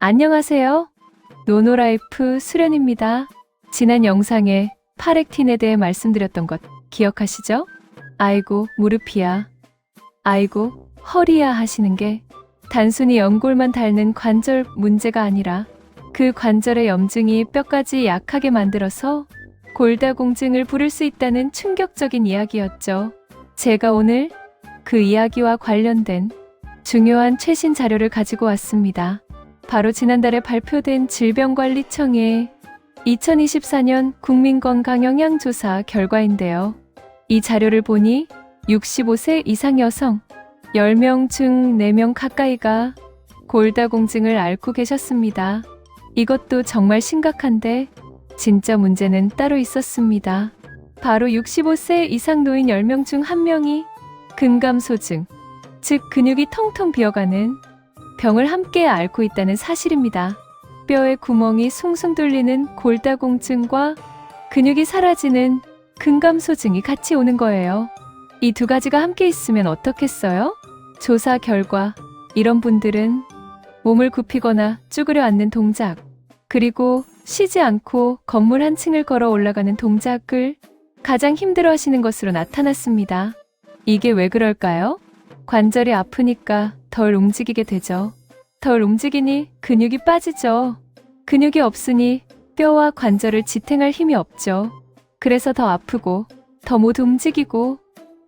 안녕하세요. 노노라이프 수련입니다. 지난 영상에 파렉틴에 대해 말씀드렸던 것 기억하시죠? 아이고 무릎이야, 아이고 허리야 하시는 게 단순히 연골만 닳는 관절 문제가 아니라 그 관절의 염증이 뼈까지 약하게 만들어서 골다공증을 부를 수 있다는 충격적인 이야기였죠. 제가 오늘 그 이야기와 관련된 중요한 최신 자료를 가지고 왔습니다. 바로 지난달에 발표된 질병관리청의 2024년 국민건강영양조사 결과인데요. 이 자료를 보니 65세 이상 여성 10명 중 4명 가까이가 골다공증을 앓고 계셨습니다. 이것도 정말 심각한데 진짜 문제는 따로 있었습니다. 바로 65세 이상 노인 10명 중 1명이 근감소증, 즉 근육이 텅텅 비어가는 병을 함께 앓고 있다는 사실입니다. 뼈에 구멍이 숭숭 뚫리는 골다공증과 근육이 사라지는 근감소증이 같이 오는 거예요. 이 두 가지가 함께 있으면 어떻겠어요? 조사 결과 이런 분들은 몸을 굽히거나 쭈그려 앉는 동작, 그리고 쉬지 않고 건물 한 층을 걸어 올라가는 동작을 가장 힘들어 하시는 것으로 나타났습니다. 이게 왜 그럴까요? 관절이 아프니까 덜 움직이게 되죠. 덜 움직이니 근육이 빠지죠. 근육이 없으니 뼈와 관절을 지탱할 힘이 없죠. 그래서 더 아프고 더 못 움직이고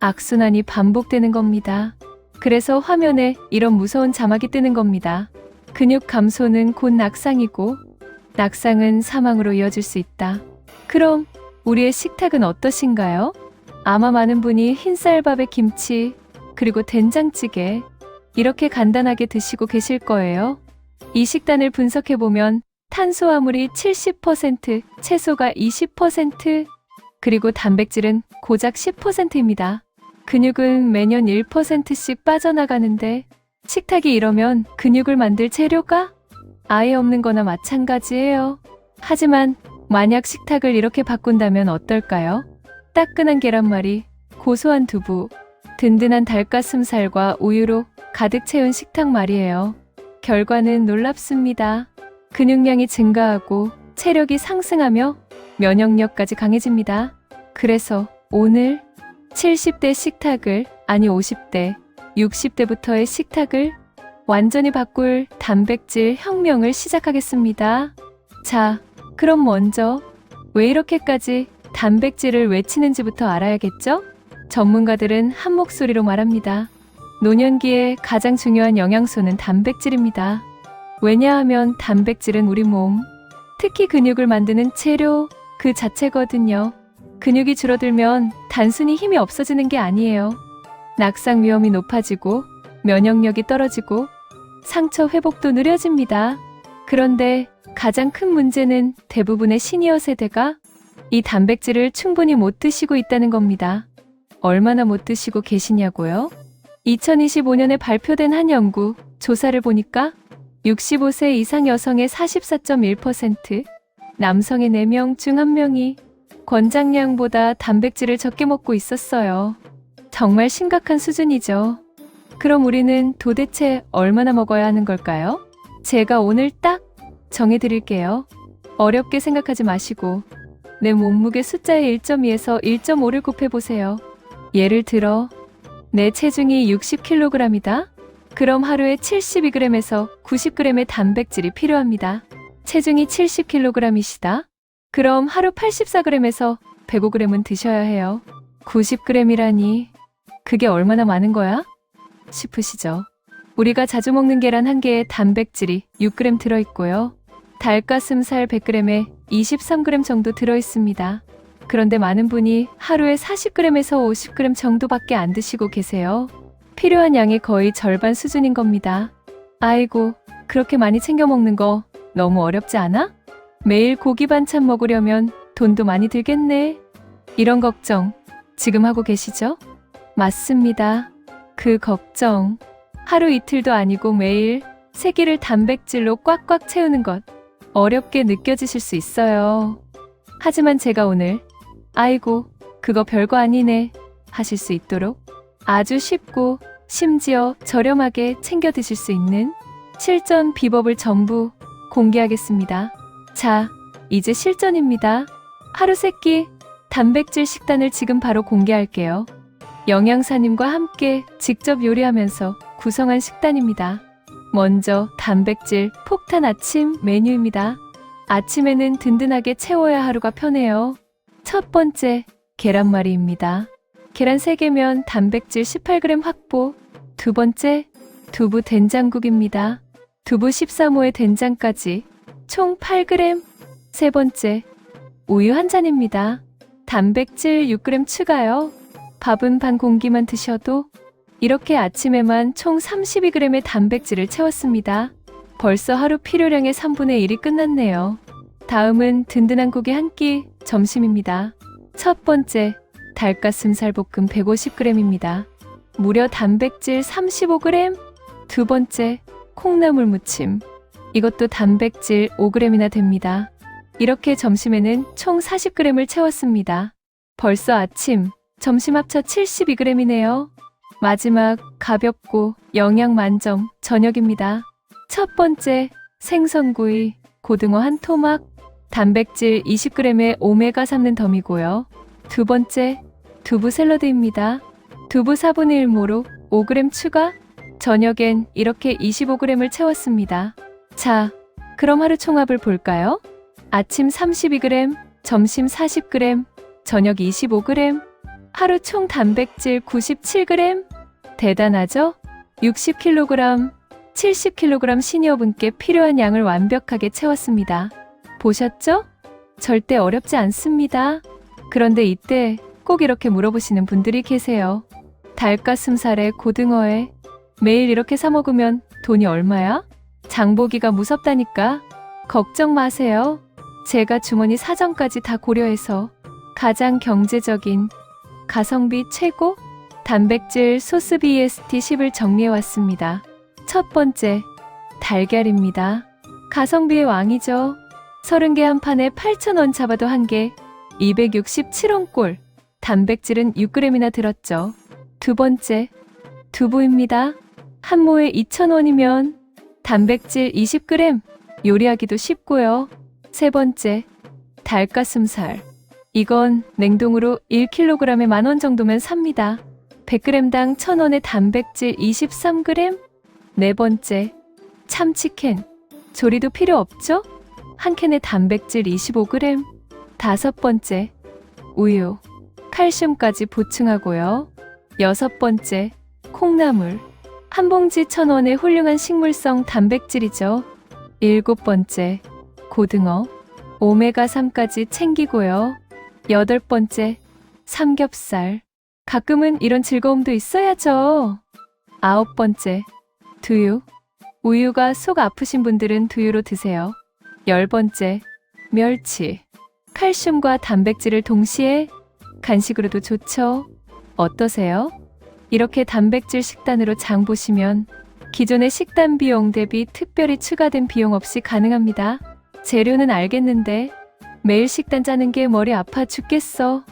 악순환이 반복되는 겁니다. 그래서 화면에 이런 무서운 자막이 뜨는 겁니다. 근육 감소는 곧 낙상이고 낙상은 사망으로 이어질 수 있다. 그럼 우리의 식탁은 어떠신가요? 아마 많은 분이 흰쌀밥에 김치, 그리고 된장찌개 이렇게 간단하게 드시고 계실 거예요. 이 식단을 분석해보면 탄수화물이 70%, 채소가 20%, 그리고 단백질은 고작 10%입니다. 근육은 매년 1%씩 빠져나가는데 식탁이 이러면 근육을 만들 재료가 아예 없는 거나 마찬가지예요. 하지만 만약 식탁을 이렇게 바꾼다면 어떨까요? 따끈한 계란말이, 고소한 두부, 든든한 닭가슴살과 우유로 가득 채운 식탁 말이에요. 결과는 놀랍습니다. 근육량이 증가하고 체력이 상승하며 면역력까지 강해집니다. 그래서 오늘 70대 식탁을, 아니 50대, 60대부터의 식탁을 완전히 바꿀 단백질 혁명을 시작하겠습니다. 자, 그럼 먼저 왜 이렇게까지 단백질을 외치는지부터 알아야겠죠? 전문가들은 한 목소리로 말합니다. 노년기에 가장 중요한 영양소는 단백질입니다. 왜냐하면 단백질은 우리 몸, 특히 근육을 만드는 재료 그 자체거든요. 근육이 줄어들면 단순히 힘이 없어지는 게 아니에요. 낙상 위험이 높아지고 면역력이 떨어지고 상처 회복도 느려집니다. 그런데 가장 큰 문제는 대부분의 시니어 세대가 이 단백질을 충분히 못 드시고 있다는 겁니다. 얼마나 못 드시고 계시냐고요? 2025년에 발표된 한 연구 조사를 보니까 65세 이상 여성의 44.1%, 남성의 4명 중 1명이 권장량보다 단백질을 적게 먹고 있었어요. 정말 심각한 수준이죠. 그럼 우리는 도대체 얼마나 먹어야 하는 걸까요? 제가 오늘 딱 정해드릴게요. 어렵게 생각하지 마시고 내 몸무게 숫자의 1.2에서 1.5를 곱해보세요. 예를 들어 내 체중이 60kg이다. 그럼 하루에 72g에서 90g의 단백질이 필요합니다. 체중이 70kg이시다. 그럼 하루 84g에서 105g은 드셔야 해요. 90g이라니 그게 얼마나 많은 거야? 싶으시죠? 우리가 자주 먹는 계란 한 개에 단백질이 6g 들어있고요. 닭가슴살 100g에 23g 정도 들어있습니다. 그런데 많은 분이 하루에 40g에서 50g 정도밖에 안 드시고 계세요. 필요한 양의 거의 절반 수준인 겁니다. 아이고, 그렇게 많이 챙겨 먹는 거 너무 어렵지 않아? 매일 고기 반찬 먹으려면 돈도 많이 들겠네. 이런 걱정 지금 하고 계시죠? 맞습니다. 그 걱정 하루 이틀도 아니고 매일 세 끼를 단백질로 꽉꽉 채우는 것 어렵게 느껴지실 수 있어요. 하지만 제가 오늘 아이고 그거 별거 아니네 하실 수 있도록 아주 쉽고 심지어 저렴하게 챙겨 드실 수 있는 실전 비법을 전부 공개하겠습니다. 자, 이제 실전입니다. 하루 세끼 단백질 식단을 지금 바로 공개할게요. 영양사님과 함께 직접 요리하면서 구성한 식단입니다. 먼저 단백질 폭탄 아침 메뉴입니다. 아침에는 든든하게 채워야 하루가 편해요. 첫 번째, 계란말이입니다. 계란 3개면 단백질 18g 확보. 두 번째, 두부 된장국입니다. 두부 13호에 된장까지 총 8g. 세 번째, 우유 한 잔입니다. 단백질 6g 추가요. 밥은 반 공기만 드셔도 이렇게 아침에만 총 32g의 단백질을 채웠습니다. 벌써 하루 필요량의 3분의 1이 끝났네요. 다음은 든든한 고기 한 끼 점심입니다. 첫 번째, 닭가슴살 볶음 150g입니다. 무려 단백질 35g. 두 번째, 콩나물 무침. 이것도 단백질 5g이나 됩니다. 이렇게 점심에는 총 40g을 채웠습니다. 벌써 아침, 점심 합쳐 72g이네요. 마지막, 가볍고 영양 만점 저녁입니다. 첫 번째, 생선구이, 고등어 한 토막, 단백질 20g의 오메가3는 덤이고요. 두 번째, 두부 샐러드입니다. 두부 4분의 1모로 5g 추가. 저녁엔 이렇게 25g을 채웠습니다. 자, 그럼 하루 총합을 볼까요? 아침 32g, 점심 40g, 저녁 25g, 하루 총 단백질 97g. 대단하죠? 60kg, 70kg 시니어분께 필요한 양을 완벽하게 채웠습니다. 보셨죠? 절대 어렵지 않습니다. 그런데 이때 꼭 이렇게 물어보시는 분들이 계세요. 닭가슴살에 고등어에 매일 이렇게 사 먹으면 돈이 얼마야? 장보기가 무섭다니까. 걱정 마세요. 제가 주머니 사정까지 다 고려해서 가장 경제적인 가성비 최고 단백질 소스 BST 10을 정리해왔습니다. 첫 번째, 달걀입니다. 가성비의 왕이죠. 30개 한 판에 8,000원 잡아도 한 개 267원꼴. 단백질은 6g이나 들었죠. 두 번째, 두부입니다. 한 모에 2,000원이면 단백질 20g. 요리하기도 쉽고요. 세 번째, 닭가슴살. 이건 냉동으로 1kg에 10,000원 정도면 삽니다. 100g당 1,000원에 단백질 23g. 네 번째, 참치캔. 조리도 필요 없죠? 한 캔에 단백질 25g. 다섯 번째, 우유. 칼슘까지 보충하고요. 여섯 번째, 콩나물. 한 봉지 1,000원의 훌륭한 식물성 단백질이죠. 일곱 번째, 고등어. 오메가3까지 챙기고요. 여덟 번째, 삼겹살. 가끔은 이런 즐거움도 있어야죠. 아홉 번째, 두유. 우유가 속 아프신 분들은 두유로 드세요. 열 번째, 멸치. 칼슘과 단백질을 동시에 간식으로도 좋죠. 어떠세요? 이렇게 단백질 식단으로 장 보시면 기존의 식단 비용 대비 특별히 추가된 비용 없이 가능합니다. 재료는 알겠는데 매일 식단 짜는 게 머리 아파 죽겠어.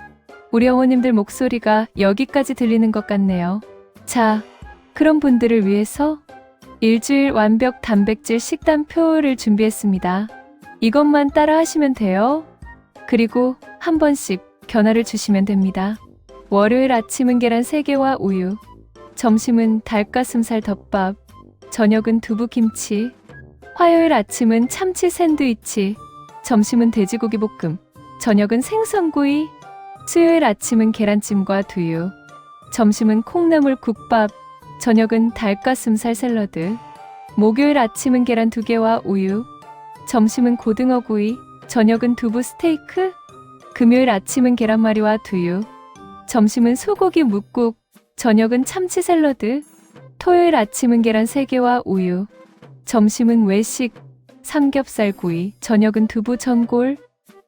우리 어머님들 목소리가 여기까지 들리는 것 같네요. 자, 그런 분들을 위해서 일주일 완벽 단백질 식단표를 준비했습니다. 이것만 따라 하시면 돼요. 그리고 한 번씩 변화를 주시면 됩니다. 월요일 아침은 계란 3개와 우유, 점심은 닭가슴살 덮밥, 저녁은 두부김치, 화요일 아침은 참치 샌드위치, 점심은 돼지고기 볶음, 저녁은 생선구이, 수요일 아침은 계란찜과 두유, 점심은 콩나물 국밥, 저녁은 닭가슴살 샐러드, 목요일 아침은 계란 2개와 우유, 점심은 고등어구이, 저녁은 두부 스테이크, 금요일 아침은 계란말이와 두유, 점심은 소고기 묵국, 저녁은 참치 샐러드, 토요일 아침은 계란 3개와 우유, 점심은 외식, 삼겹살 구이, 저녁은 두부 전골,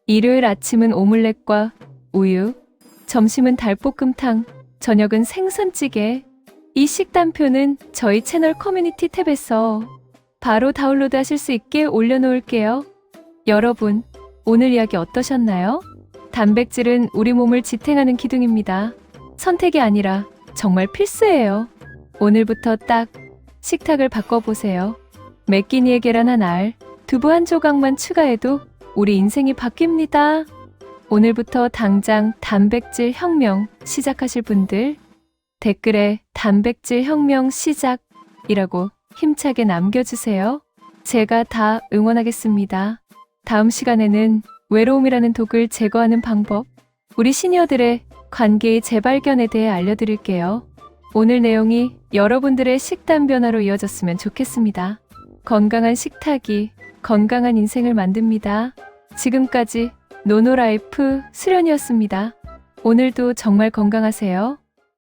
일요일 아침은 오믈렛과 우유, 점심은 닭볶음탕, 저녁은 생선찌개. 이 식단표는 저희 채널 커뮤니티 탭에서 바로 다운로드 하실 수 있게 올려놓을게요. 여러분, 오늘 이야기 어떠셨나요? 단백질은 우리 몸을 지탱하는 기둥입니다. 선택이 아니라 정말 필수예요. 오늘부터 딱 식탁을 바꿔보세요. 맥기니의 계란 한 알, 두부 한 조각만 추가해도 우리 인생이 바뀝니다. 오늘부터 당장 단백질 혁명 시작하실 분들 댓글에 단백질 혁명 시작이라고 힘차게 남겨주세요. 제가 다 응원하겠습니다. 다음 시간에는 외로움이라는 독을 제거하는 방법, 우리 시니어들의 관계의 재발견에 대해 알려드릴게요. 오늘 내용이 여러분들의 식단 변화로 이어졌으면 좋겠습니다. 건강한 식탁이 건강한 인생을 만듭니다. 지금까지 노노라이프 수련이었습니다. 오늘도 정말 건강하세요.